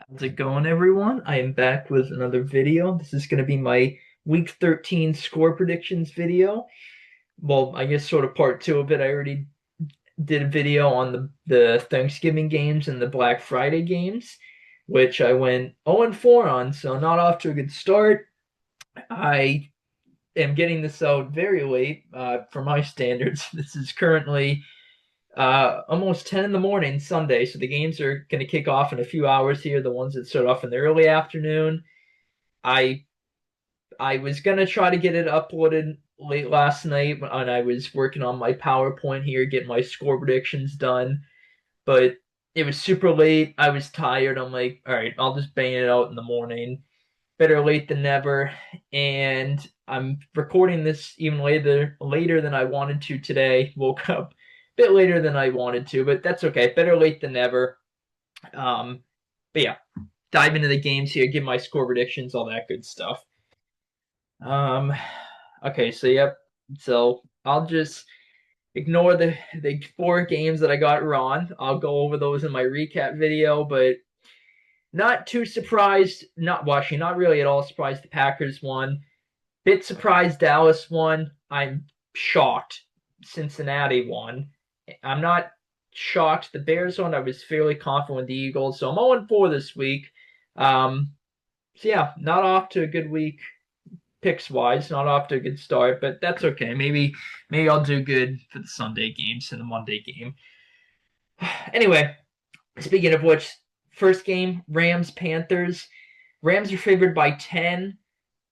How's it going, everyone? I am back with another video. This is going to be my Week 13 score predictions video. Well, I guess sort of part two of it. I already did a video on the Thanksgiving games and the Black Friday games, which I went 0 and 4 on, so not off to a good start. I am getting this out very late for my standards. This is currently almost 10 in the morning Sunday, so the games are going to kick off in a few hours here, the ones that start off in the early afternoon. I I was gonna try to get it uploaded late last night, and I was working on my PowerPoint here, getting my score predictions done, but it was super late. I was tired. I'm like, all right, I'll just bang it out in the morning. Better late than never. And I'm recording this even later than I wanted to today. Woke up a bit later than I wanted to, but that's okay. Better late than never. Um, but yeah, dive into the games here, give my score predictions, all that good stuff. Um, okay, so yep. So I'll just ignore the four games that I got wrong. I'll go over those in my recap video, but not too surprised. Not watching, not really at all surprised the Packers won. Bit surprised Dallas won. I'm shocked Cincinnati won. I'm not shocked the Bears won. I was fairly confident with the Eagles, so I'm 0 4 this week. So yeah, not off to a good week picks wise, not off to a good start, but that's okay. Maybe I'll do good for the Sunday games and the Monday game. Anyway, speaking of which, first game, Rams Panthers. Rams are favored by 10,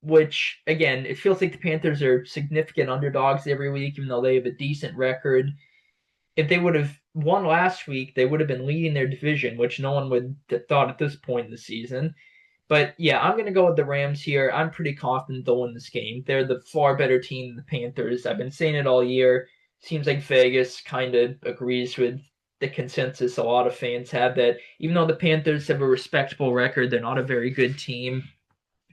which again, it feels like the Panthers are significant underdogs every week, even though they have a decent record. If they would have won last week, they would have been leading their division, which no one would have thought at this point in the season. But yeah, I'm going to go with the Rams here. I'm pretty confident they'll win this game. They're the far better team than the Panthers. I've been saying it all year. Seems like Vegas kind of agrees with the consensus a lot of fans have that even though the Panthers have a respectable record, they're not a very good team.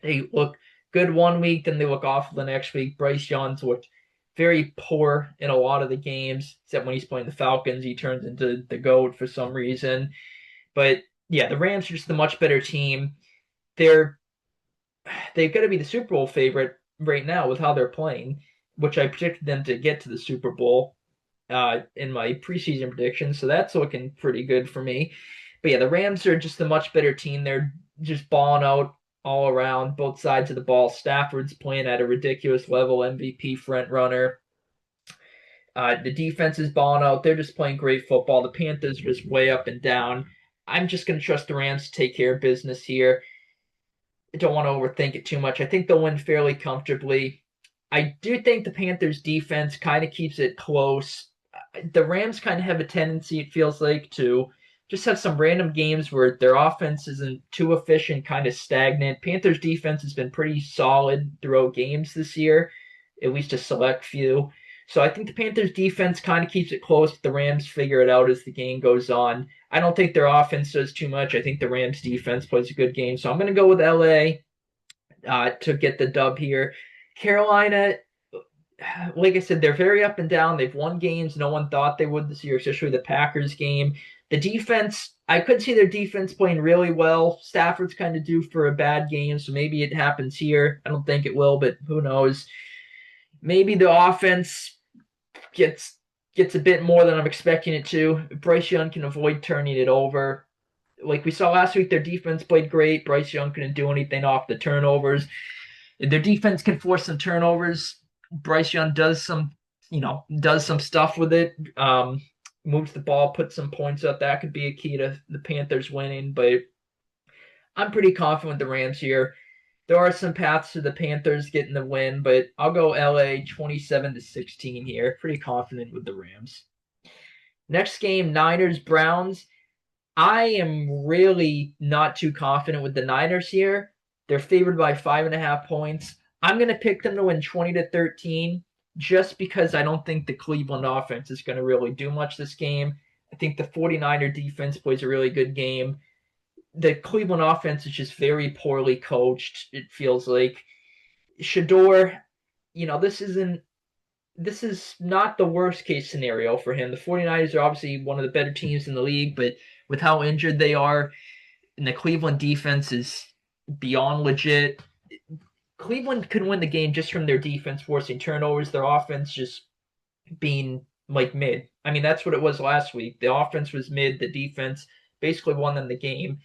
They look good one week, then they look awful the next week. Bryce Young's looked very poor in a lot of the games, except when he's playing the Falcons, he turns into the GOAT for some reason. But yeah, the Rams are just the much better team. They're they've got to be the Super Bowl favorite right now with how they're playing, which I predicted them to get to the Super Bowl in my preseason predictions. So that's looking pretty good for me. But yeah, the Rams are just a much better team. They're just balling out all around, both sides of the ball. Stafford's playing at a ridiculous level, MVP front runner. The defense is balling out. They're just playing great football. The Panthers are just way up and down. I'm just going to trust the Rams to take care of business here. I don't want to overthink it too much. I think they'll win fairly comfortably. I do think the Panthers defense kind of keeps it close. The Rams kind of have a tendency, it feels like, to just have some random games where their offense isn't too efficient, kind of stagnant. Panthers defense has been pretty solid throughout games this year, at least a select few. So I think the Panthers defense kind of keeps it close. The Rams figure it out as the game goes on. I don't think their offense does too much. I think the Rams defense plays a good game. So I'm going to go with LA to get the dub here. Carolina, like I said, they're very up and down. They've won games no one thought they would this year, especially the Packers game. The defense, I could see their defense playing really well. Stafford's kind of due for a bad game, so maybe it happens here. I don't think it will, but who knows? Maybe the offense gets gets a bit more than I'm expecting it to. Bryce Young can avoid turning it over. Like we saw last week, their defense played great. Bryce Young couldn't do anything off the turnovers. If their defense can force some turnovers, Bryce Young does some stuff with it. Moves the ball, puts some points up. That could be a key to the Panthers winning. But I'm pretty confident with the Rams here. There are some paths to the Panthers getting the win, but I'll go LA 27-16 here. Pretty confident with the Rams. Next game, Niners Browns. I am really not too confident with the Niners here. They're favored by 5.5 points. I'm going to pick them to win 20-13 just because I don't think the Cleveland offense is going to really do much this game. I think the 49er defense plays a really good game. The Cleveland offense is just very poorly coached, it feels like. Shador, this is not the worst case scenario for him. The 49ers are obviously one of the better teams in the league, but with how injured they are, and the Cleveland defense is beyond legit. Cleveland could win the game just from their defense forcing turnovers, their offense just being like mid. I mean, that's what it was last week. The offense was mid, the defense basically won them the game.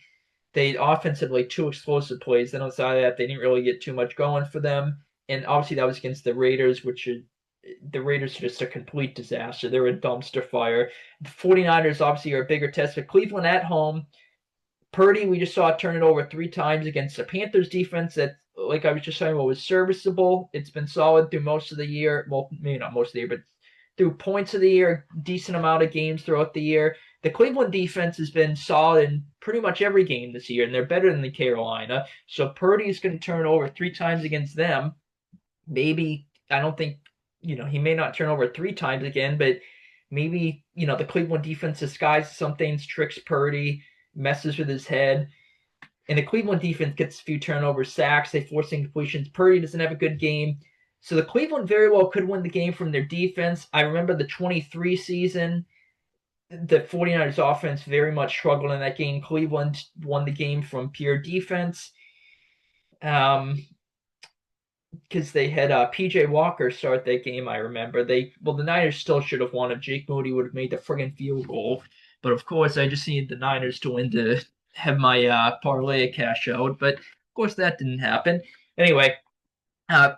They offense had like two explosive plays. Then outside of that, they didn't really get too much going for them. And obviously that was against the Raiders, which are the Raiders are just a complete disaster. They're a dumpster fire. The 49ers obviously are a bigger test, but Cleveland at home, Purdy, we just saw turn it over 3 times against the Panthers defense that, like I was just saying, was serviceable. It's been solid through most of the year. Well, maybe not most of the year, but through points of the year, decent amount of games throughout the year. The Cleveland defense has been solid in pretty much every game this year, and they're better than the Carolina. So Purdy is going to turn over 3 times against them. Maybe, I don't think, he may not turn over 3 times again, but maybe, the Cleveland defense disguises some things, tricks Purdy, messes with his head. And the Cleveland defense gets a few turnovers, sacks, they force incompletions. Purdy doesn't have a good game. So the Cleveland very well could win the game from their defense. I remember the 23 season, the 49ers offense very much struggled in that game. Cleveland won the game from pure defense. Because they had PJ Walker start that game, I remember. The Niners still should have won if Jake Moody would have made the friggin' field goal. But of course, I just needed the Niners to win to have my parlay cash out. But of course, that didn't happen. Anyway,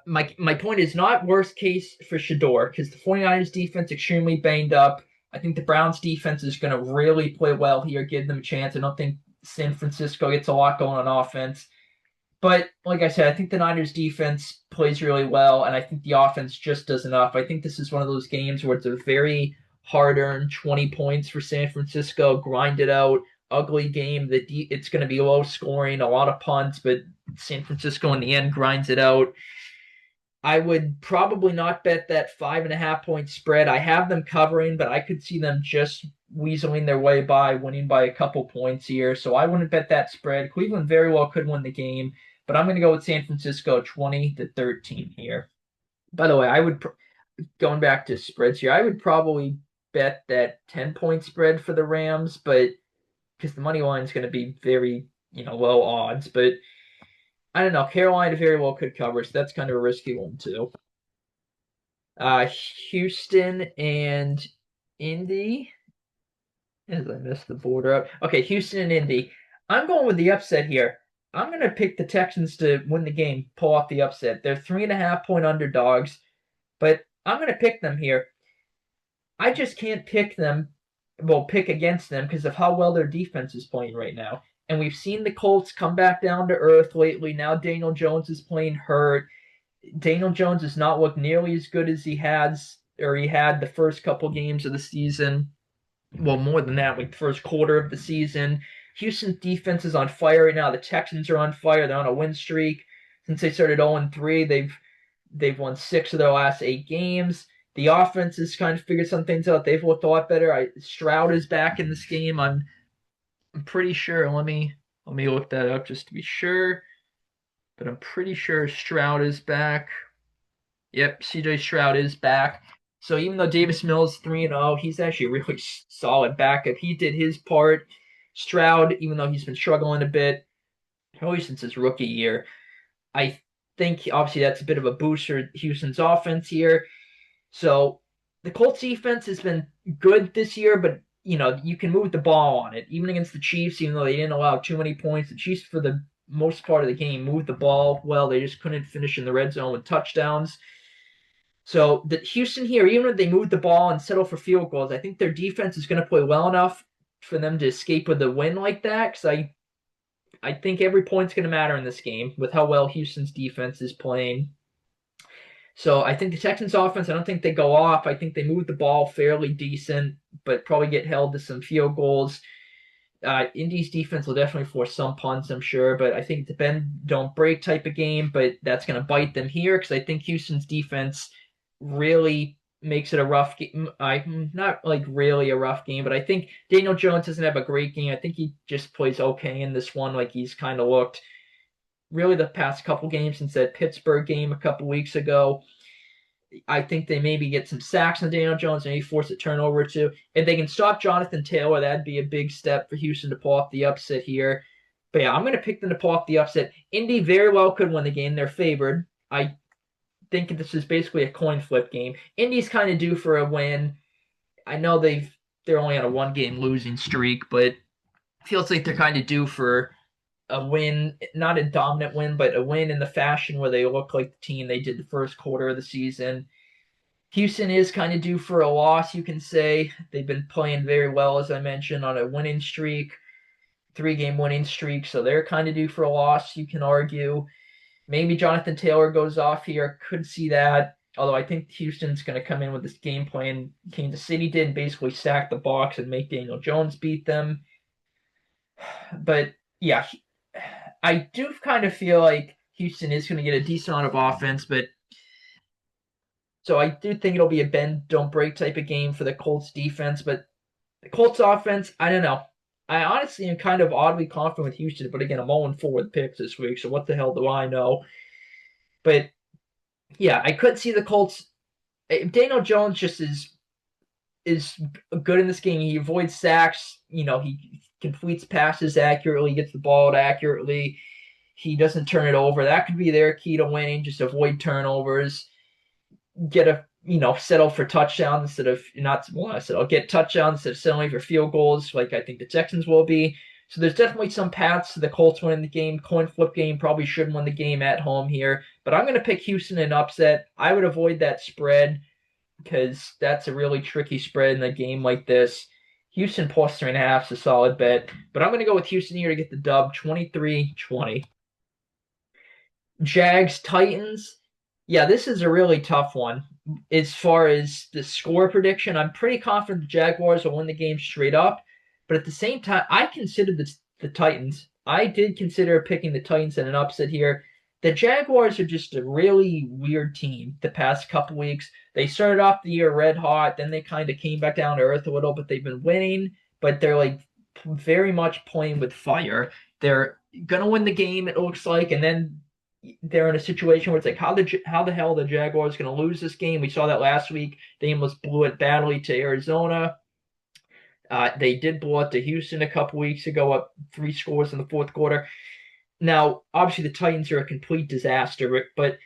my point is not worst case for Shedeur because the 49ers defense extremely banged up. I think the Browns defense is going to really play well here, give them a chance. I don't think San Francisco gets a lot going on offense. But like I said, I think the Niners defense plays really well, and I think the offense just does enough. I think this is one of those games where it's a very hard-earned 20 points for San Francisco, grind it out, ugly game. It's going to be low scoring, a lot of punts, but San Francisco in the end grinds it out. I would probably not bet that 5.5 point spread. I have them covering, but I could see them just weaseling their way by winning by a couple points here. So I wouldn't bet that spread. Cleveland very well could win the game, but I'm going to go with San Francisco 20-13 here. By the way, going back to spreads here, I would probably bet that 10-point spread for the Rams, but because the money line is going to be very, low odds, but I don't know. Carolina very well could cover, so that's kind of a risky one too. Houston and Indy. As I missed the border up. Okay, Houston and Indy. I'm going with the upset here. I'm going to pick the Texans to win the game, pull off the upset. They're 3.5 point underdogs, but I'm going to pick them here. I just can't pick against them because of how well their defense is playing right now. And we've seen the Colts come back down to earth lately. Now Daniel Jones is playing hurt. Daniel Jones has not looked nearly as good as he had the first couple games of the season. Well, more than that, like the first quarter of the season. Houston's defense is on fire right now. The Texans are on fire. They're on a win streak. Since they started 0-3, they've won 6 of their last 8 games. The offense has kind of figured some things out. They've looked a lot better. Stroud is back in this game. I'm pretty sure. Let me look that up just to be sure. But I'm pretty sure Stroud is back. Yep, CJ Stroud is back. So even though Davis Mills 3-0, he's actually a really solid backup. He did his part. Stroud, even though he's been struggling a bit, probably since his rookie year, I think obviously that's a bit of a boost for Houston's offense here. So the Colts defense has been good this year, but you can move the ball on it. Even against the Chiefs, even though they didn't allow too many points, the Chiefs for the most part of the game moved the ball well. They just couldn't finish in the red zone with touchdowns. So the Houston here, even if they move the ball and settle for field goals, I think their defense is going to play well enough for them to escape with a win like that. Because I think every point's going to matter in this game with how well Houston's defense is playing. So I think the Texans offense, I don't think they go off. I think they move the ball fairly decent, but probably get held to some field goals. Indy's defense will definitely force some punts, I'm sure, but I think it's a bend, don't break type of game, but that's going to bite them here because I think Houston's defense really makes it a rough game. Not like really a rough game, but I think Daniel Jones doesn't have a great game. I think he just plays okay in this one, like he's kind of looked really the past couple games since that Pittsburgh game a couple weeks ago. I think they maybe get some sacks on Daniel Jones, maybe force a turnover too. If they can stop Jonathan Taylor, that'd be a big step for Houston to pull off the upset here. But yeah, I'm going to pick them to pull off the upset. Indy very well could win the game. They're favored. I think this is basically a coin flip game. Indy's kind of due for a win. I know they're only on a 1-game losing streak, but feels like they're kind of due for a win, not a dominant win, but a win in the fashion where they look like the team they did the first quarter of the season. Houston is kind of due for a loss, you can say. They've been playing very well, as I mentioned, on a winning streak, 3-game winning streak, so they're kind of due for a loss, you can argue. Maybe Jonathan Taylor goes off here. Could see that. Although I think Houston's going to come in with this game plan Kansas City did, basically stack the box and make Daniel Jones beat them. But yeah, I do kind of feel like Houston is going to get a decent amount of offense, but so I do think it'll be a bend don't break type of game for the Colts defense. But the Colts offense, I don't know. I honestly am kind of oddly confident with Houston, but again, I'm 0-4 with picks this week, so what the hell do I know? But yeah, I could see the Colts. Daniel Jones just is good in this game. He avoids sacks. He completes passes accurately, gets the ball out accurately. He doesn't turn it over. That could be their key to winning. Just avoid turnovers. Get a settle for touchdowns instead of not settle. Get touchdowns instead of settling for field goals, like I think the Texans will be. So there's definitely some paths to the Colts winning the game. Coin flip game, probably should win the game at home here. But I'm going to pick Houston in upset. I would avoid that spread because that's a really tricky spread in a game like this. Houston plus 3.5 is a solid bet. But I'm going to go with Houston here to get the dub 23-20. Jags Titans. Yeah, this is a really tough one. As far as the score prediction, I'm pretty confident the Jaguars will win the game straight up. But at the same time, I considered the Titans. I did consider picking the Titans in an upset here. The Jaguars are just a really weird team the past couple weeks. They started off the year red hot, then they kind of came back down to earth a little, but they've been winning, but they're like very much playing with fire. They're gonna win the game, it looks like, and then they're in a situation where it's like, how the hell the Jaguars going to lose this game? We saw that last week. They almost blew it badly to Arizona. They did blow it to Houston a couple weeks ago, up 3 scores in the fourth quarter. Now, obviously, the Titans are a complete disaster, but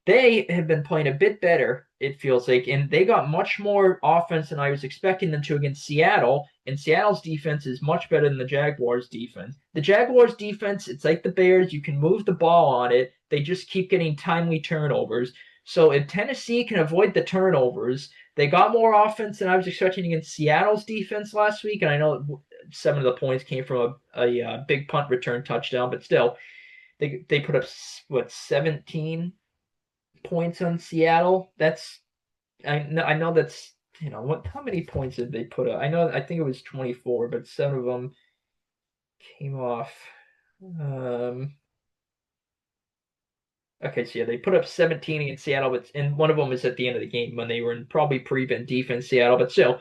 they have been playing a bit better, it feels like, and they got much more offense than I was expecting them to against Seattle, and Seattle's defense is much better than the Jaguars' defense. The Jaguars' defense, it's like the Bears, you can move the ball on it, they just keep getting timely turnovers. So if Tennessee can avoid the turnovers, they got more offense than I was expecting against Seattle's defense last week, and I know 7 of the points came from a big punt return touchdown, but still, they put up, 17 points on Seattle. I know that's how many points did they put up? I think it was 24, but some of them came off. Okay, so yeah, they put up 17 against Seattle, and one of them was at the end of the game when they were in probably prevent defense Seattle, but still,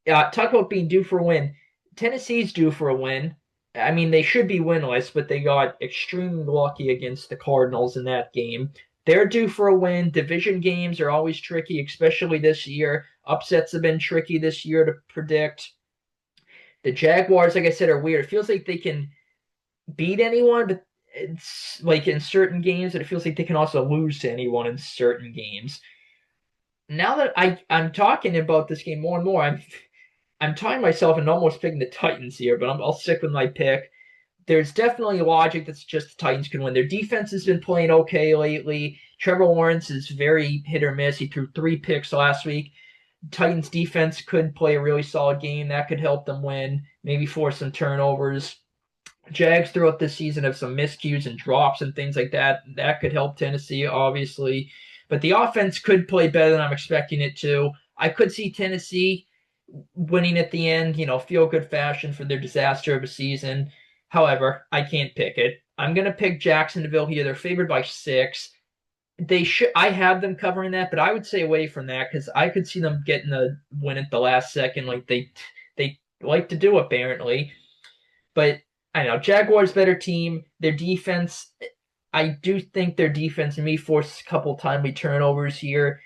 talk about being due for a win. Tennessee's due for a win. I mean, they should be winless, but they got extremely lucky against the Cardinals in that game. They're due for a win. Division games are always tricky, especially this year. Upsets have been tricky this year to predict. The Jaguars, like I said, are weird. It feels like they can beat anyone, but it's like in certain games, and it feels like they can also lose to anyone in certain games. Now that I'm talking about this game more and more, I'm tying myself and almost picking the Titans here, but I'll stick with my pick. There's definitely logic that's just the Titans can win. Their defense has been playing okay lately. Trevor Lawrence is very hit or miss. He threw 3 picks last week. Titans defense could play a really solid game. That could help them win, maybe force some turnovers. Jags throughout this season have some miscues and drops and things like that. That could help Tennessee, obviously. But the offense could play better than I'm expecting it to. I could see Tennessee winning at the end, feel good fashion for their disaster of a season. However, I can't pick it. I'm going to pick Jacksonville here. They're favored by 6. I have them covering that, but I would stay away from that because I could see them getting the win at the last second like they like to do apparently. But I know Jaguars better team. Their defense, I do think their defense may force a couple timely turnovers here.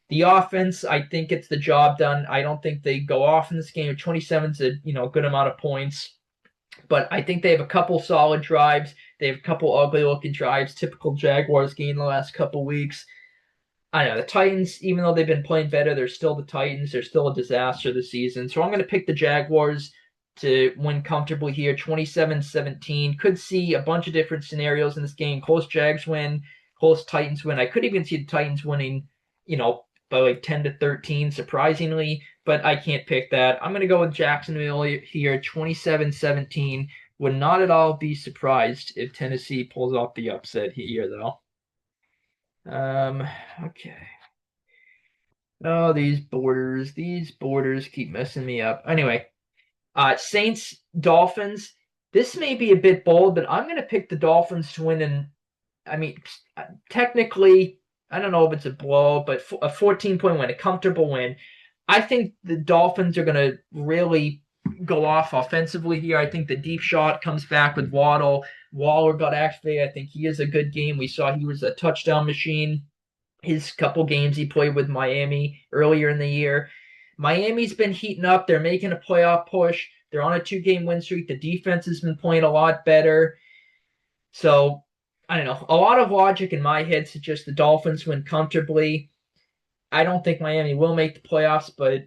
The offense, I think gets the job done. I don't think they go off in this game. 27's a good amount of points. But I think they have a couple solid drives. They have a couple ugly looking drives, typical Jaguars game the last couple weeks. I don't know. The Titans, even though they've been playing better, they're still the Titans. They're still a disaster this season. So I'm going to pick the Jaguars to win comfortably here, 27-17. Could see a bunch of different scenarios in this game. Close Jags win, close Titans win. I could even see the Titans winning, by like 10 to 13, surprisingly, but I can't pick that. I'm going to go with Jacksonville here, 27-17. Would not at all be surprised if Tennessee pulls off the upset here, though. Okay. Oh, these borders keep messing me up. Anyway, Saints, Dolphins. This may be a bit bold, but I'm going to pick the Dolphins to win. And I mean, technically, I don't know if it's a blow, but a 14-point win, a comfortable win. I think the Dolphins are going to really go off offensively here. I think the deep shot comes back with Waddle. Waller got activated. I think he is a good game. We saw he was a touchdown machine his couple games he played with Miami earlier in the year. Miami's been heating up. They're making a playoff push. They're on a 2-game win streak. The defense has been playing a lot better. So, I don't know. A lot of logic in my head suggests the Dolphins win comfortably. I don't think Miami will make the playoffs, but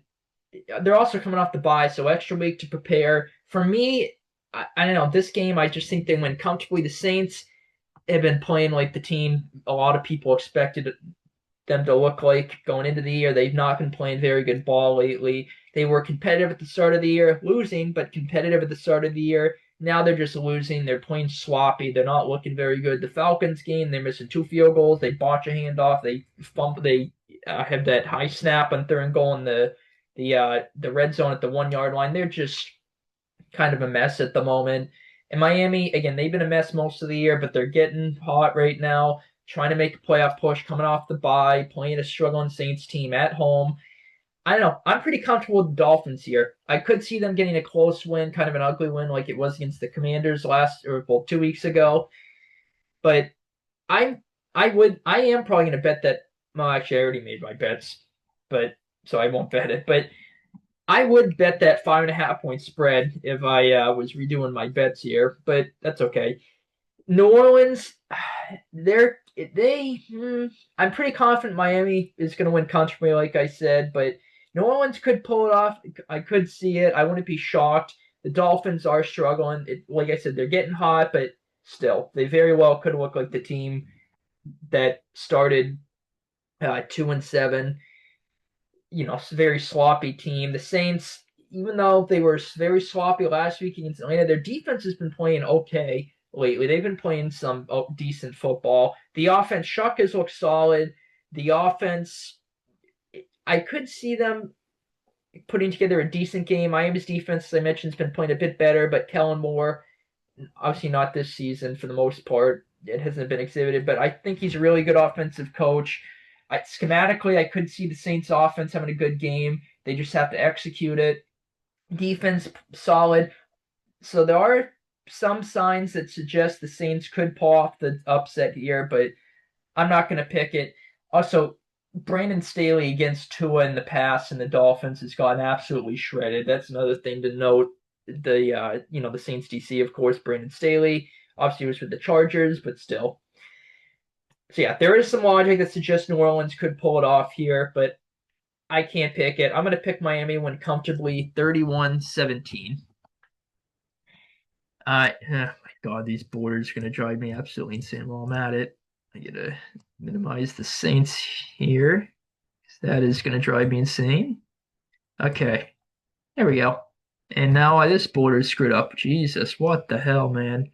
they're also coming off the bye, so extra week to prepare. For me, I don't know. This game, I just think they win comfortably. The Saints have been playing like the team a lot of people expected them to look like going into the year. They've not been playing very good ball lately. They were competitive at the start of the year, losing, but competitive at the start of the year. Now they're just losing. They're playing sloppy. They're not looking very good. The Falcons game, they're missing 2 field goals. They botch a handoff. They have that high snap on 3rd and goal in the red zone at the 1-yard line. They're just kind of a mess at the moment. And Miami, again, they've been a mess most of the year, but they're getting hot right now, trying to make a playoff push, coming off the bye, playing a struggling Saints team at home. I don't know. I'm pretty comfortable with the Dolphins here. I could see them getting a close win, kind of an ugly win like it was against the Commanders 2 weeks ago. But I am probably going to bet that. Well, actually, I already made my bets, but so I won't bet it. But I would bet that 5.5-point spread if I was redoing my bets here, but that's okay. New Orleans, I'm pretty confident Miami is going to win comfortably, like I said, but New Orleans could pull it off. I could see it. I wouldn't be shocked. The Dolphins are struggling. Like I said, they're getting hot, but still, they very well could look like the team that started 2-7. Very sloppy team. The Saints, even though they were very sloppy last week against Atlanta, their defense has been playing okay lately. They've been playing some decent football. The offense, Shuck has looked solid. The offense, I could see them putting together a decent game. Miami's defense, as I mentioned, has been playing a bit better, but Kellen Moore, obviously not this season for the most part. It hasn't been exhibited, but I think he's a really good offensive coach. Schematically, I could see the Saints offense having a good game. They just have to execute it. Defense, solid. So there are some signs that suggest the Saints could pull off the upset here, but I'm not going to pick it. Also, Brandon Staley against Tua in the past and the Dolphins has gotten absolutely shredded. That's another thing to note. The Saints DC, of course, Brandon Staley obviously was with the Chargers, but still. So yeah, there is some logic that suggests New Orleans could pull it off here, but I can't pick it. I'm going to pick Miami win comfortably 31-17. Oh my God, these borders are going to drive me absolutely insane while I'm at it. I got to minimize the Saints here. That is going to drive me insane. Okay, there we go. And now this border is screwed up. Jesus, what the hell, man?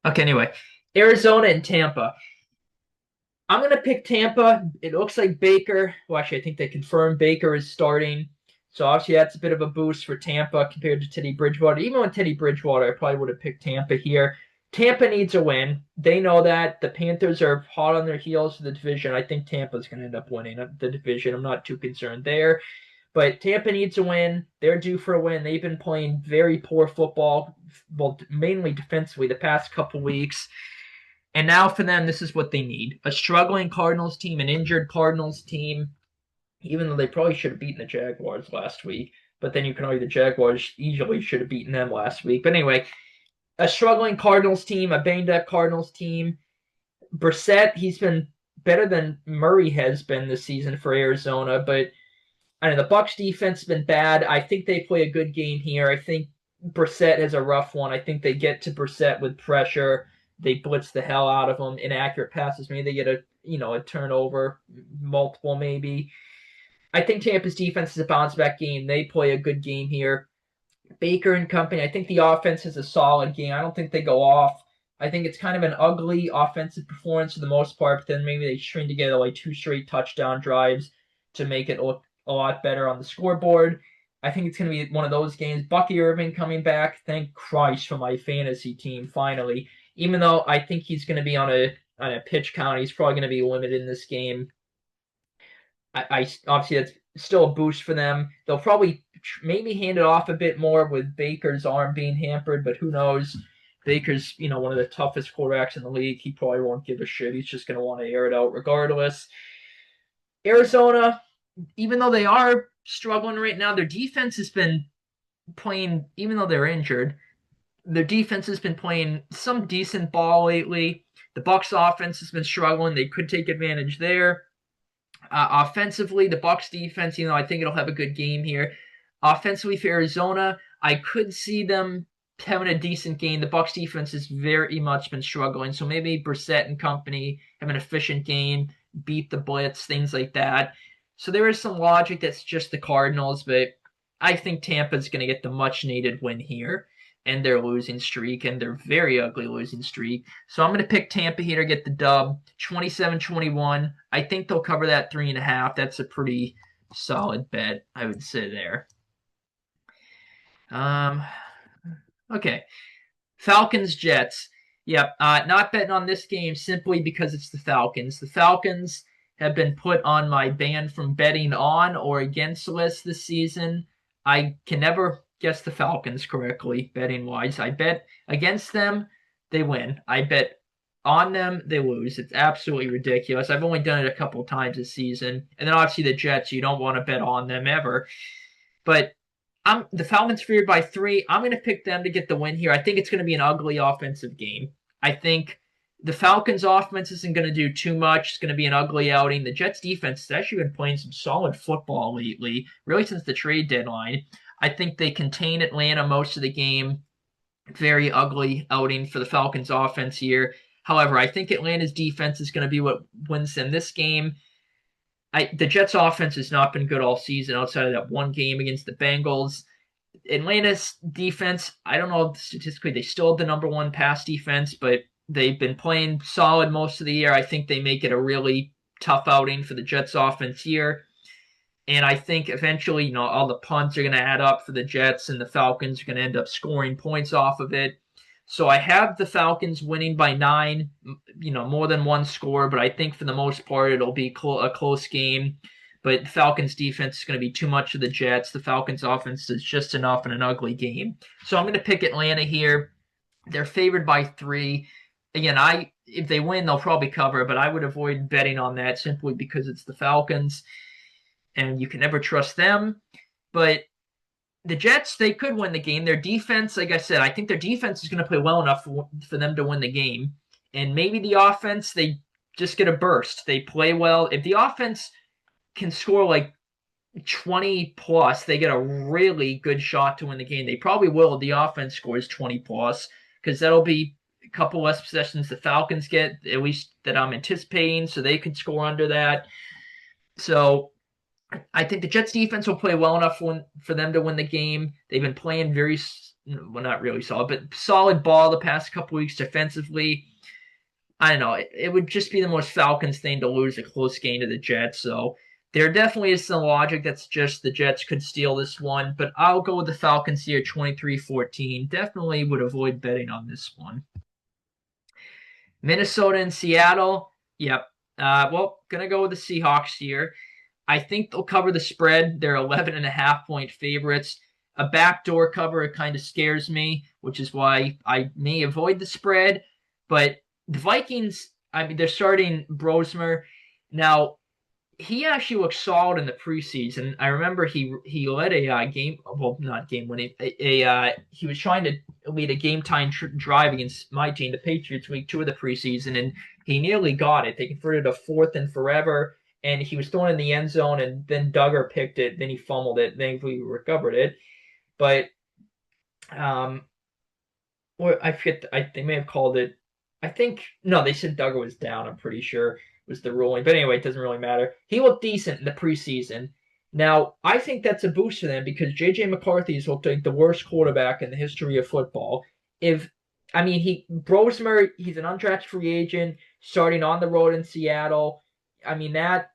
Okay, anyway, Arizona and Tampa. I'm going to pick Tampa. It looks like Baker. Well, actually, I think they confirmed Baker is starting. So obviously that's a bit of a boost for Tampa compared to Teddy Bridgewater. Even with Teddy Bridgewater, I probably would have picked Tampa here. Tampa needs a win. They know that. The Panthers are hot on their heels for the division. I think Tampa's going to end up winning the division. I'm not too concerned there. But Tampa needs a win. They're due for a win. They've been playing very poor football, well, mainly defensively the past couple weeks. And now for them, this is what they need. A struggling Cardinals team, an injured Cardinals team, even though they probably should have beaten the Jaguars last week. But then you can argue the Jaguars easily should have beaten them last week. But anyway, a struggling Cardinals team, a banged up Cardinals team. Brissett, he's been better than Murray has been this season for Arizona, but I know the Bucks defense has been bad. I think they play a good game here. I think Brissett has a rough one. I think they get to Brissett with pressure. They blitz the hell out of him. Inaccurate passes. Maybe they get a turnover, multiple maybe. I think Tampa's defense is a bounce back game. They play a good game here. Baker and company. I think the offense is a solid game. I don't think they go off. I think it's kind of an ugly offensive performance for the most part, but then maybe they string together like 2 straight touchdown drives to make it look a lot better on the scoreboard. I think it's going to be one of those games. Bucky Irving coming back. Thank Christ for my fantasy team finally. Even though I think he's going to be on a pitch count, he's probably going to be limited in this game. I obviously that's still a boost for them. They'll probably maybe hand it off a bit more with Baker's arm being hampered, but who knows? Baker's one of the toughest quarterbacks in the league. He probably won't give a shit. He's just going to want to air it out regardless. Arizona, even though they are struggling right now, their defense has been playing, even though they're injured, their defense has been playing some decent ball lately. The Bucks offense has been struggling. They could take advantage there. Offensively, the Bucks defense, I think it'll have a good game here. Offensively for Arizona, I could see them having a decent game. The Bucks defense has very much been struggling, so maybe Brissett and company have an efficient game, beat the blitz, things like that. So there is some logic that's just the Cardinals, but I think Tampa's going to get the much-needed win here and their losing streak, and their very ugly losing streak. So I'm going to pick Tampa here to get the dub, 27-21. I think they'll cover that 3.5. That's a pretty solid bet, I would say there. Okay. Falcons, Jets. Yep, not betting on this game simply because it's the Falcons. The Falcons have been put on my ban from betting on or against list this season. I can never guess the Falcons correctly, betting wise. I bet against them, they win. I bet on them, they lose. It's absolutely ridiculous. I've only done it a couple times this season. And then obviously the Jets, you don't want to bet on them ever. But the Falcons favored by 3. I'm going to pick them to get the win here. I think it's going to be an ugly offensive game. I think the Falcons offense isn't going to do too much. It's going to be an ugly outing. The Jets defense has actually been playing some solid football lately, really since the trade deadline. I think they contain Atlanta most of the game. Very ugly outing for the Falcons offense here. However, I think Atlanta's defense is going to be what wins them this game. The Jets offense has not been good all season outside of that one game against the Bengals. Atlanta's defense, I don't know statistically, they still have the number 1 pass defense, but they've been playing solid most of the year. I think they make it a really tough outing for the Jets offense here. And I think eventually, all the punts are going to add up for the Jets, and the Falcons are going to end up scoring points off of it. So I have the Falcons winning by 9, more than 1 score, but I think for the most part it'll be a close game. But the Falcons defense is going to be too much of the Jets. The Falcons offense is just enough in an ugly game. So I'm going to pick Atlanta here. They're favored by 3. Again, if they win, they'll probably cover, but I would avoid betting on that simply because it's the Falcons, and you can never trust them. But the Jets, they could win the game. Their defense, like I said, I think their defense is going to play well enough for them to win the game. And maybe the offense, they just get a burst. They play well. If the offense can score like 20 plus, they get a really good shot to win the game. They probably will if the offense scores 20 plus, because that'll be a couple less possessions the Falcons get, at least that I'm anticipating, so they could score under that. So I think the Jets defense will play well enough for them to win the game. They've been playing not really solid, but solid ball the past couple weeks defensively. I don't know. It would just be the most Falcons thing to lose a close game to the Jets. So there definitely is some logic that's just the Jets could steal this one, but I'll go with the Falcons here, 23-14. Definitely would avoid betting on this one. Minnesota and Seattle. Yep. Going to go with the Seahawks here. I think they'll cover the spread. They're 11.5-point favorites. A backdoor cover, it kind of scares me, which is why I may avoid the spread. But the Vikings, they're starting Brosmer. Now, he actually looked solid in the preseason. I remember he led a game, well, not game winning, he was trying to lead a game time drive against my team, the Patriots, week 2 of the preseason, and he nearly got it. They converted a 4th and forever, and he was thrown in the end zone, and then Duggar picked it, then he fumbled it, thankfully we recovered it. But um, or I forget, they may have called it. I think no, they said Duggar was down. I'm pretty sure was the ruling. But anyway, it doesn't really matter. He looked decent in the preseason. Now, I think that's a boost for them because J.J. McCarthy has looked like the worst quarterback in the history of football. If I mean, Brosmer, he's an undrafted free agent starting on the road in Seattle. I mean, that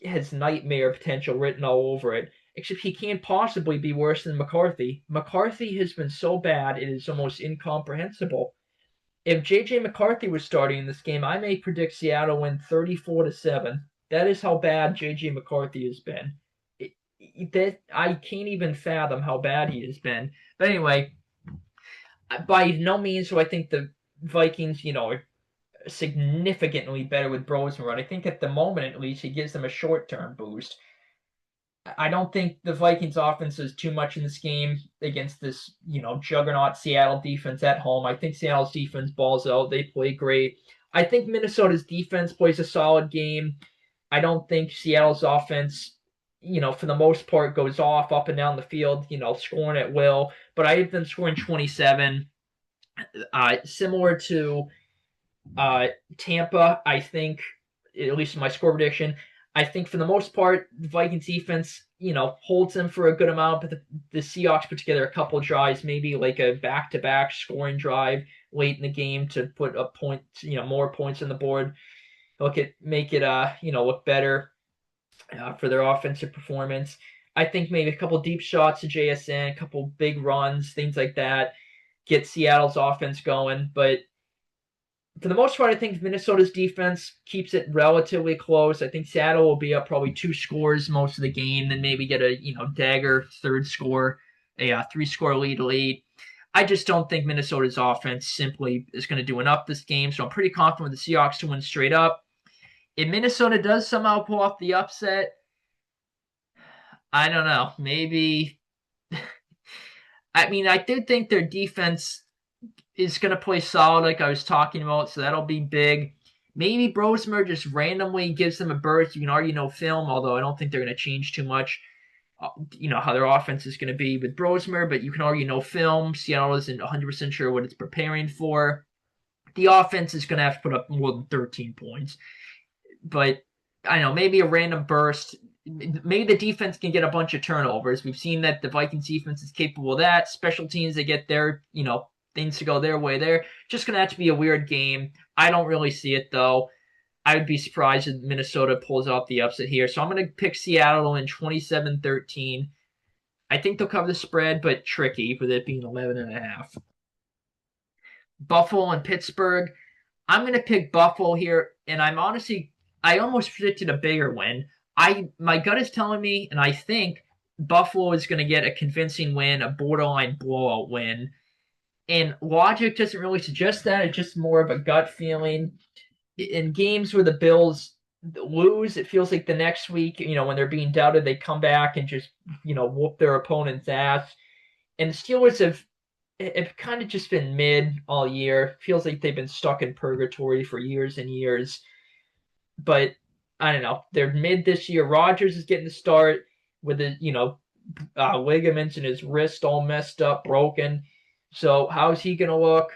has nightmare potential written all over it. Except he can't possibly be worse than McCarthy. McCarthy has been so bad it is almost incomprehensible. If JJ McCarthy was starting in this game, I may predict Seattle win 34-7. That is how bad JJ McCarthy has been. That I can't even fathom how bad he has been. But anyway, by no means do I think the Vikings, are significantly better with Brosmer. I think at the moment, at least, he gives them a short-term boost. I don't think the Vikings offense is too much in this game against this, juggernaut Seattle defense at home. I think Seattle's defense balls out. They play great. I think Minnesota's defense plays a solid game. I don't think Seattle's offense, for the most part, goes off up and down the field, scoring at will. But I have them scoring 27. Similar to Tampa, I think, at least in my score prediction, I think for the most part, the Vikings defense, holds them for a good amount, but the Seahawks put together a couple of drives, maybe like a back-to-back scoring drive late in the game to put a point, more points on the board. Make it, look better for their offensive performance. I think maybe a couple deep shots to JSN, a couple big runs, things like that, get Seattle's offense going. But for the most part, I think Minnesota's defense keeps it relatively close. I think Seattle will be up probably 2 scores most of the game, then maybe get a dagger third score, a 3-score lead late. I just don't think Minnesota's offense simply is going to do enough this game, so I'm pretty confident with the Seahawks to win straight up. If Minnesota does somehow pull off the upset, I don't know. Maybe. I mean, I do think their defense is going to play solid, like I was talking about, so that'll be big. Maybe Brosmer just randomly gives them a burst. You can already know film, although I don't think they're going to change too much. How their offense is going to be with Brosmer, but you can already know film. Seattle isn't 100% sure what it's preparing for. The offense is going to have to put up more than 13 points. But I don't know, maybe a random burst. Maybe the defense can get a bunch of turnovers. We've seen that the Vikings defense is capable of that. Special teams, they get their, things to go their way there. Just going to have to be a weird game. I don't really see it, though. I would be surprised if Minnesota pulls off the upset here. So I'm going to pick Seattle in 27-13. I think they'll cover the spread, but tricky with it being 11.5. Buffalo and Pittsburgh. I'm going to pick Buffalo here, and I almost predicted a bigger win. My gut is telling me, and I think Buffalo is going to get a convincing win, a borderline blowout win. And logic doesn't really suggest that. It's just more of a gut feeling. In games where the Bills lose, it feels like the next week, when they're being doubted, they come back and just, whoop their opponent's ass. And the Steelers have kind of just been mid all year. Feels like they've been stuck in purgatory for years and years. But I don't know. They're mid this year. Rodgers is getting the start with his, ligaments in his wrist all messed up, broken. So how's he going to look?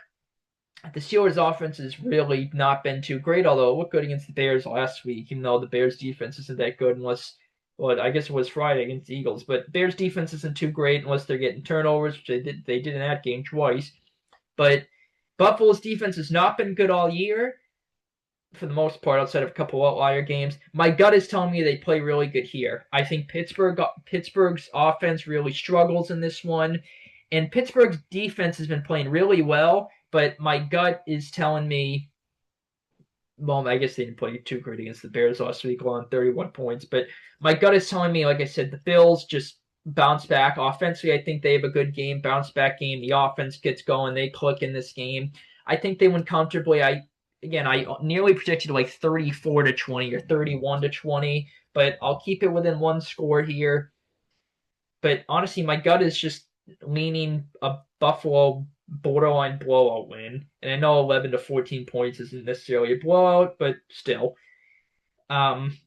The Steelers' offense has really not been too great, although it looked good against the Bears last week, even though the Bears' defense isn't that good unless, well, I guess it was Friday against the Eagles. But Bears' defense isn't too great unless they're getting turnovers, which they did in that game twice. But Buffalo's defense has not been good all year, for the most part, outside of a couple outlier games. My gut is telling me they play really good here. I think Pittsburgh's offense really struggles in this one. And Pittsburgh's defense has been playing really well, but my gut is telling me, well, I guess they didn't play too great against the Bears last week, on 31 points. But my gut is telling me, like I said, the Bills just bounce back. Offensively, I think they have a good game, bounce back game. The offense gets going. They click in this game. I think they win comfortably. I nearly predicted like 34-20 or 31-20 but I'll keep it within one score here. But honestly, my gut is just leaning a Buffalo borderline blowout win. And I know 11 to 14 points isn't necessarily a blowout, but still. Um,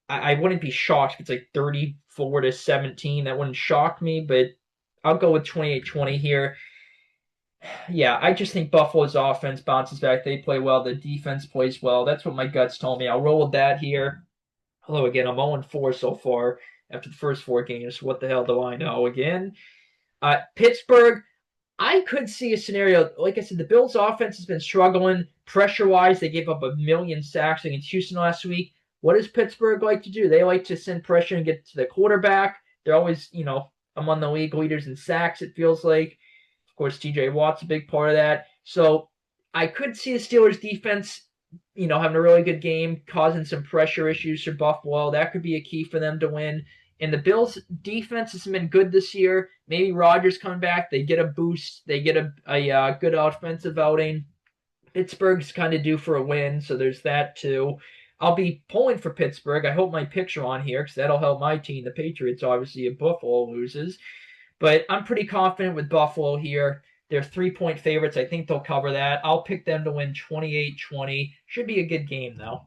I wouldn't be shocked if it's like 34 to 17. That wouldn't shock me, but I'll go with 28-20 here. Yeah, I just think Buffalo's offense bounces back. They play well. The defense plays well. That's what my guts told me. I'll roll with that here. Although, again, I'm 0-4 so far after the first 4 games. What the hell do I know again? Pittsburgh, I could see a scenario. Like I said, the Bills' offense has been struggling pressure-wise. They gave up a million sacks against Houston last week. What does Pittsburgh like to do? They like to send pressure and get to the quarterback. They're always, among the league leaders in sacks, it feels like. Of course, TJ Watt's a big part of that. So I could see the Steelers' defense, having a really good game, causing some pressure issues for Buffalo. That could be a key for them to win. And the Bills' defense has been good this year. Maybe Rodgers coming back, they get a boost. They get a good offensive outing. Pittsburgh's kind of due for a win, so there's that too. I'll be pulling for Pittsburgh. I hope my picks are on here because that'll help my team, the Patriots, obviously, if Buffalo loses. But I'm pretty confident with Buffalo here. They're 3-point favorites. I think they'll cover that. I'll pick them to win 28-20. Should be a good game, though.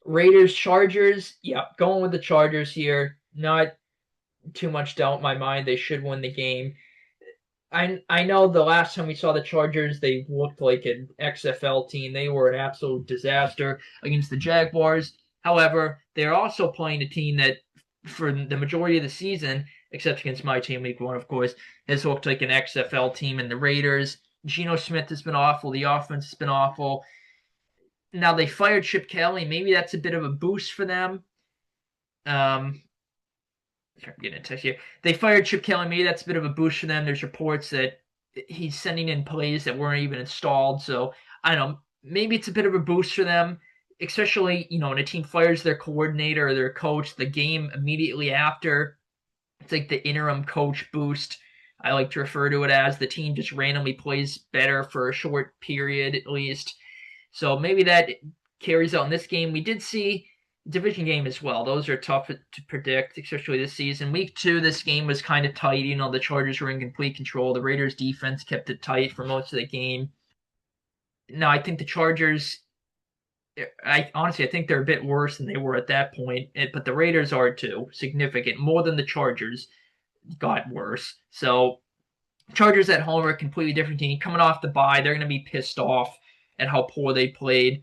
Raiders, Chargers. Yep, going with the Chargers here. Not too much doubt in my mind. They should win the game. I know the last time we saw the Chargers, they looked like an XFL team. They were an absolute disaster against the Jaguars. However, they're also playing a team that, for the majority of the season, except against my team, Week 1, of course, has looked like an XFL team in the Raiders. Geno Smith has been awful. The offense has been awful. Now, they fired Chip Kelly. Maybe that's a bit of a boost for them. I'm getting a text here. They fired Chip Kelly. Maybe that's a bit of a boost for them. There's reports that he's sending in plays that weren't even installed. So, I don't know. Maybe it's a bit of a boost for them, especially, when a team fires their coordinator or their coach, the game immediately after. It's like the interim coach boost. I like to refer to it as the team just randomly plays better for a short period at least. So maybe that carries out in this game. We did see division game as well. Those are tough to predict, especially this season. Week 2, this game was kind of tight. The Chargers were in complete control. The Raiders' defense kept it tight for most of the game. Now, I think the Chargers, I think they're a bit worse than they were at that point, but the Raiders are too, significant, more than the Chargers got worse. So Chargers at home are a completely different team. Coming off the bye, they're going to be pissed off at how poor they played.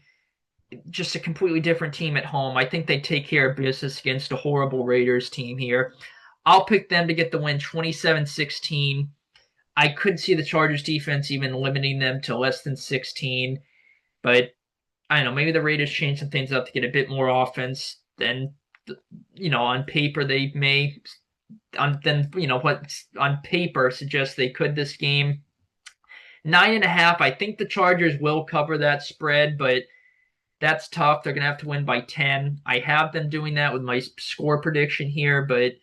Just a completely different team at home. I think they take care of business against a horrible Raiders team here. I'll pick them to get the win 27-16. I could see the Chargers defense even limiting them to less than 16, but I don't know, maybe the Raiders change some things up to get a bit more offense than, on paper they may. What on paper suggests they could this game. 9.5. I think the Chargers will cover that spread, but that's tough. They're gonna have to win by 10. I have them doing that with my score prediction here, but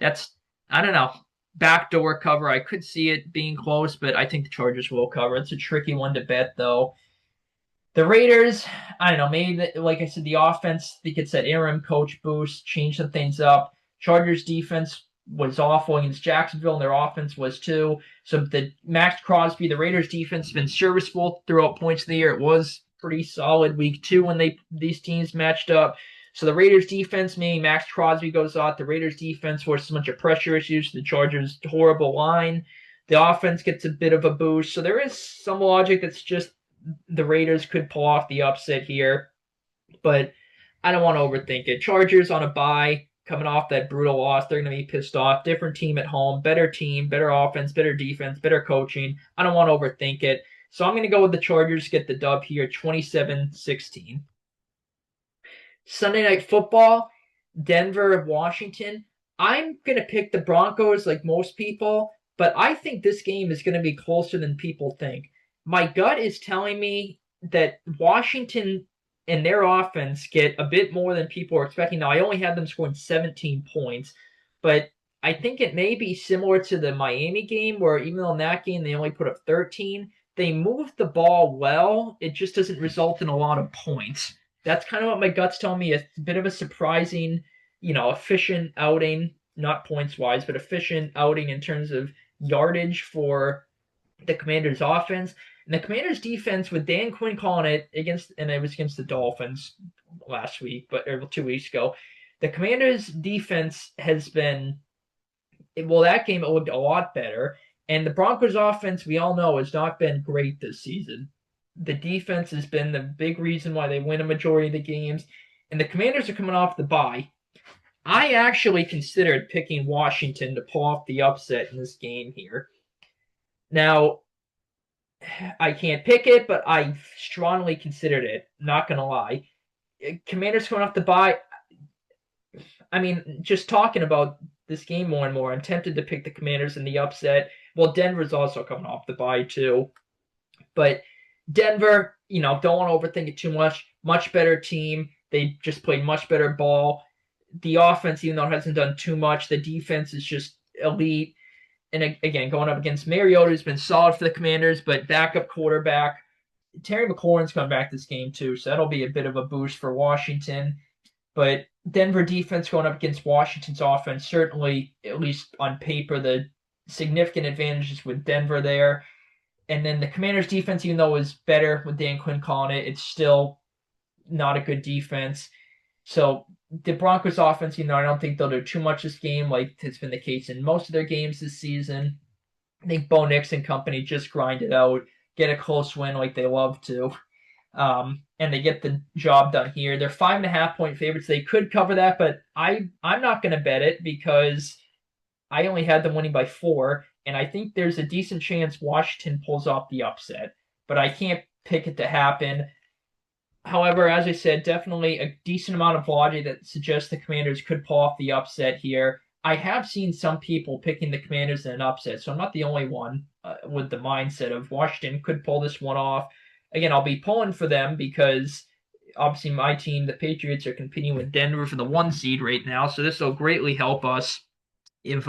I don't know. Backdoor cover. I could see it being close, but I think the Chargers will cover. It's a tricky one to bet, though. The Raiders, I don't know, maybe, like I said, the offense, they could set interim coach boost, change some things up. Chargers defense was awful against Jacksonville, and their offense was too. So the Max Crosby, the Raiders defense has been serviceable throughout points of the year. It was pretty solid Week 2 when these teams matched up. So the Raiders defense, maybe Max Crosby goes out. The Raiders defense forces a bunch of pressure issues. The Chargers' horrible line. The offense gets a bit of a boost. So there is some logic that's just the Raiders could pull off the upset here, but I don't want to overthink it. Chargers on a bye, coming off that brutal loss. They're going to be pissed off. Different team at home, better team, better offense, better defense, better coaching. I don't want to overthink it. So I'm going to go with the Chargers, get the dub here, 27-16. Sunday Night Football, Denver, Washington. I'm going to pick the Broncos like most people, but I think this game is going to be closer than people think. My gut is telling me that Washington and their offense get a bit more than people are expecting. Now, I only have them scoring 17 points, but I think it may be similar to the Miami game where even though in that game they only put up 13, they moved the ball well. It just doesn't result in a lot of points. That's kind of what my gut's telling me. It's a bit of a surprising, efficient outing, not points wise, but efficient outing in terms of yardage for the Commanders' offense. And the Commanders' defense, with Dan Quinn calling it and it was against the Dolphins last week, or 2 weeks ago. The Commanders' defense has been, well, that game it looked a lot better. And the Broncos' offense, we all know, has not been great this season. The defense has been the big reason why they win a majority of the games. And the Commanders are coming off the bye. I actually considered picking Washington to pull off the upset in this game here. Now, I can't pick it, but I strongly considered it. Not gonna lie. Commanders coming off the bye. I mean, just talking about this game more and more, I'm tempted to pick the Commanders in the upset. Well, Denver's also coming off the bye too, but Denver, don't want to overthink it too much. Much better team. They just played much better ball. The offense, even though it hasn't done too much, the defense is just elite. And again, going up against Mariota, who's been solid for the Commanders, but backup quarterback. Terry McLaurin's coming back this game too, so that'll be a bit of a boost for Washington. But Denver defense going up against Washington's offense, certainly, at least on paper, the significant advantages with Denver there. And then the Commanders defense, even though it was better with Dan Quinn calling it, it's still not a good defense. So the Broncos offense, I don't think they'll do too much this game like has been the case in most of their games this season. I think Bo Nix and company just grind it out, get a close win like they love to. And they get the job done here. They're 5.5-point favorites. They could cover that, but I'm not going to bet it because I only had them winning by 4, and I think there's a decent chance Washington pulls off the upset, but I can't pick it to happen. However, as I said, definitely a decent amount of logic that suggests the Commanders could pull off the upset here. I have seen some people picking the Commanders in an upset, so I'm not the only one with the mindset of Washington could pull this one off. Again, I'll be pulling for them because obviously my team, the Patriots, are competing with Denver for the 1 seed right now, so this will greatly help us if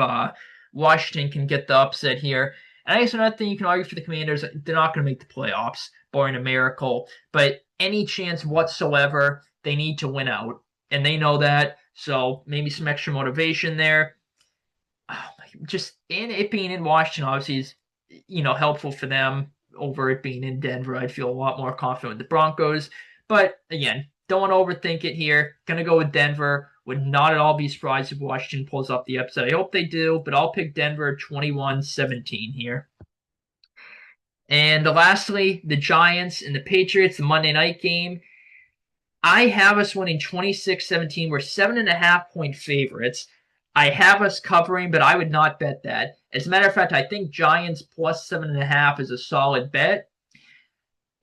Washington can get the upset here. And I guess another thing you can argue for the Commanders, they're not going to make the playoffs, barring a miracle. But any chance whatsoever, they need to win out. And they know that. So maybe some extra motivation there. Just it being in Washington, obviously, is helpful for them over it being in Denver. I'd feel a lot more confident with the Broncos. But again, don't want to overthink it here. Going to go with Denver. Would not at all be surprised if Washington pulls off the upset. I hope they do, but I'll pick Denver 21-17 here. And lastly, the Giants and the Patriots, the Monday night game. I have us winning 26-17. We're 7.5-point favorites. I have us covering, but I would not bet that. As a matter of fact, I think Giants plus 7.5 is a solid bet.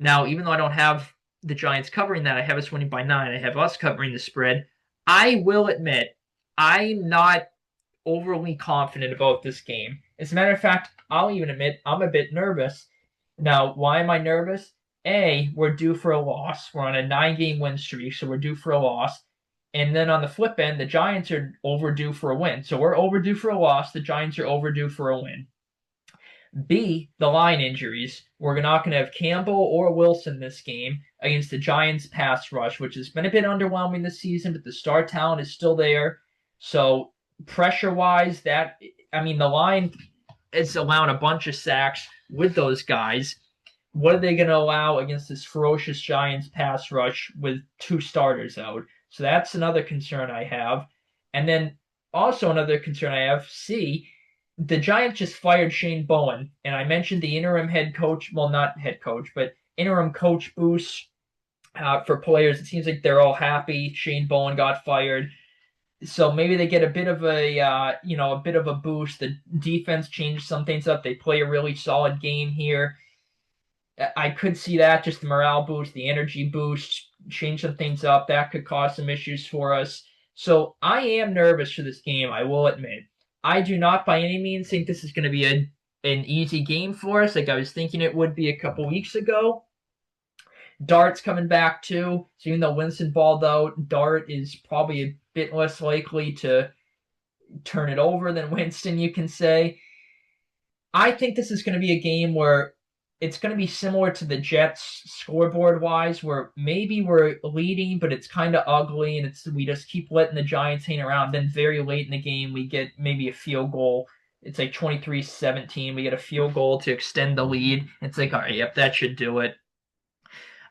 Now, even though I don't have the Giants covering that, I have us winning by 9. I have us covering the spread. I will admit, I'm not overly confident about this game. As a matter of fact, I'll even admit I'm a bit nervous. Now, why am I nervous? A, we're due for a loss. We're on a 9-game win streak, so we're due for a loss. And then on the flip end, the Giants are overdue for a win. So we're overdue for a loss. The Giants are overdue for a win. B, the line injuries. We're not going to have Campbell or Wilson this game against the Giants' pass rush, which has been a bit underwhelming this season, but the star talent is still there. So pressure-wise, the line is allowing a bunch of sacks with those guys. What are they going to allow against this ferocious Giants pass rush with 2 starters out? So that's another concern I have. And then also another concern I have, C, the Giants just fired Shane Bowen. And I mentioned the interim head coach, well, not head coach, but interim coach boost for players. It seems like they're all happy. Shane Bowen got fired. So maybe they get a bit of a boost. The defense changed some things up. They play a really solid game here. I could see that, just the morale boost, the energy boost, change some things up. That could cause some issues for us. So I am nervous for this game, I will admit. I do not by any means think this is going to be an easy game for us like I was thinking it would be a couple weeks ago. Dart's coming back too. So even though Winston balled out, Dart is probably a bit less likely to turn it over than Winston, you can say. I think this is going to be a game where it's going to be similar to the Jets scoreboard wise, where maybe we're leading, but it's kind of ugly, and we just keep letting the Giants hang around. Then very late in the game, we get maybe a field goal. It's like 23-17. We get a field goal to extend the lead. It's like, all right, yep, that should do it.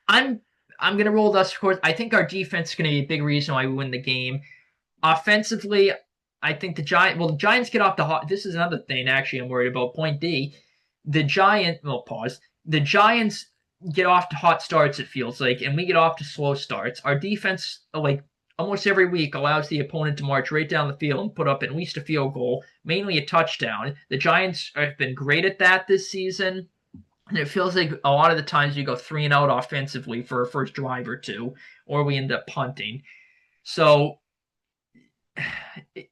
I'm I'm gonna roll us, of course. I think our defense is gonna be a big reason why we win the game. Offensively, I think the Giants get off the hot. This is another thing actually I'm worried about. Point D, well, pause. The Giants get off to hot starts, it feels like, and we get off to slow starts. Our defense, like almost every week, allows the opponent to march right down the field and put up at least a field goal, mainly a touchdown. The Giants have been great at that this season. And it feels like a lot of the times we go 3-and-out offensively for a first drive or two, or we end up punting. So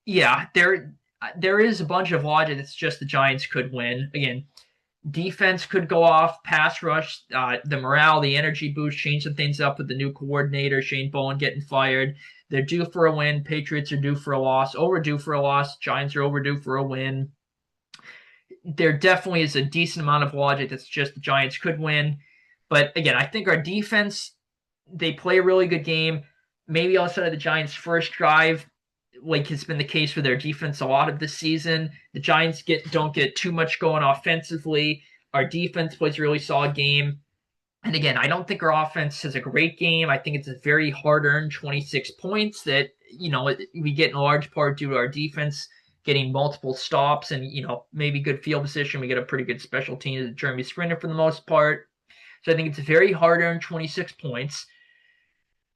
yeah, there is a bunch of logic that's just the Giants could win. Again, defense could go off, pass rush, the morale, the energy boost, change some things up with the new coordinator, Shane Bowen getting fired. They're due for a win. Patriots are due for a loss. Overdue for a loss. Giants are overdue for a win. There definitely is a decent amount of logic that's just the Giants could win. But again, I think our defense, they play a really good game. Maybe outside of the Giants' first drive, like has been the case for their defense a lot of this season. The Giants don't get too much going offensively. Our defense plays a really solid game. And again, I don't think our offense has a great game. I think it's a very hard-earned 26 points that, we get in large part due to our defense getting multiple stops and, maybe good field position. We get a pretty good special teams, Jeremy Sprinter for the most part. So I think it's a very hard-earned 26 points.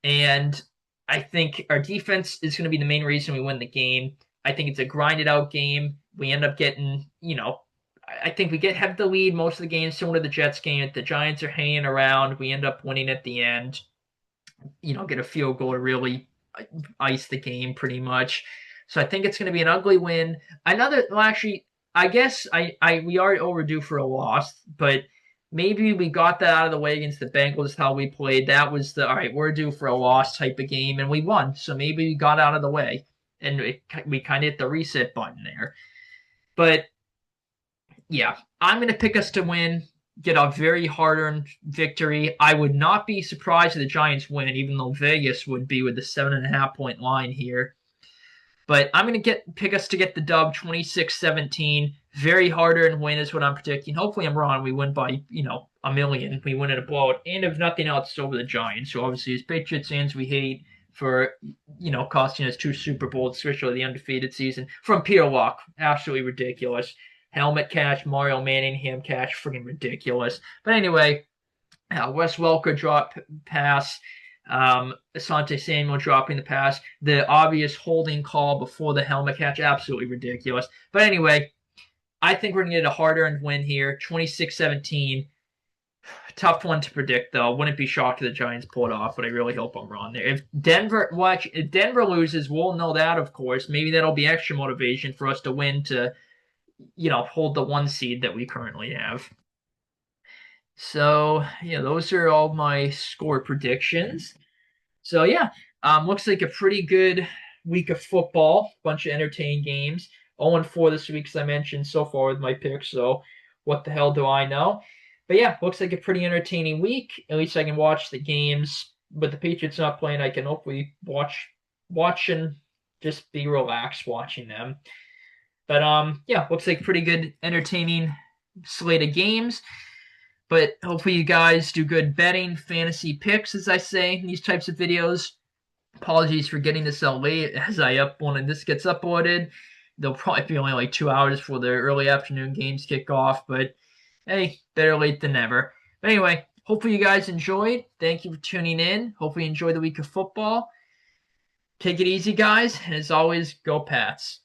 And I think our defense is going to be the main reason we win the game. I think it's a grinded out game. We end up getting, I think we have the lead most of the game, similar to the Jets game. The Giants are hanging around. We end up winning at the end. Get a field goal to really ice the game pretty much. So I think it's going to be an ugly win. Actually, I guess we are overdue for a loss, but maybe we got that out of the way against the Bengals, how we played. That was all right, we're due for a loss type of game, and we won. So maybe we got out of the way, and we kind of hit the reset button there. But yeah, I'm going to pick us to win, get a very hard-earned victory. I would not be surprised if the Giants win, even though Vegas would be with the 7.5-point line here. But I'm going to pick us to get the dub 26-17. Very hard-earned win is what I'm predicting. Hopefully I'm wrong. We win by, a million. We win in a blowout. And if nothing else, it's over the Giants, who obviously as Patriots fans we hate for, costing us 2 Super Bowls, especially the undefeated season. From Peter Luck. Absolutely ridiculous. Helmet catch, Mario Manningham catch, freaking ridiculous. But anyway, Wes Welker drop pass. Asante Samuel dropping the pass, the obvious holding call before the helmet catch, absolutely ridiculous. But anyway, I think we're going to get a hard-earned win here, 26-17. Tough one to predict, though. Wouldn't be shocked if the Giants pull it off, but I really hope I'm wrong there. If Denver loses, we'll know that, of course. Maybe that'll be extra motivation for us to win to, hold the 1 seed that we currently have. So, yeah, those are all my score predictions. So, yeah, looks like a pretty good week of football. Bunch of entertaining games. 0-4 this week, as I mentioned, so far with my picks. So, what the hell do I know? But, yeah, looks like a pretty entertaining week. At least I can watch the games. But the Patriots not playing, I can hopefully watch and just be relaxed watching them. But, yeah, looks like pretty good, entertaining slate of games. But hopefully you guys do good betting, fantasy picks, as I say in these types of videos. Apologies for getting this out late as when this gets uploaded. There'll probably be only like 2 hours before the early afternoon games kick off. But hey, better late than never. But anyway, hopefully you guys enjoyed. Thank you for tuning in. Hopefully you enjoy the week of football. Take it easy, guys. And as always, go Pats.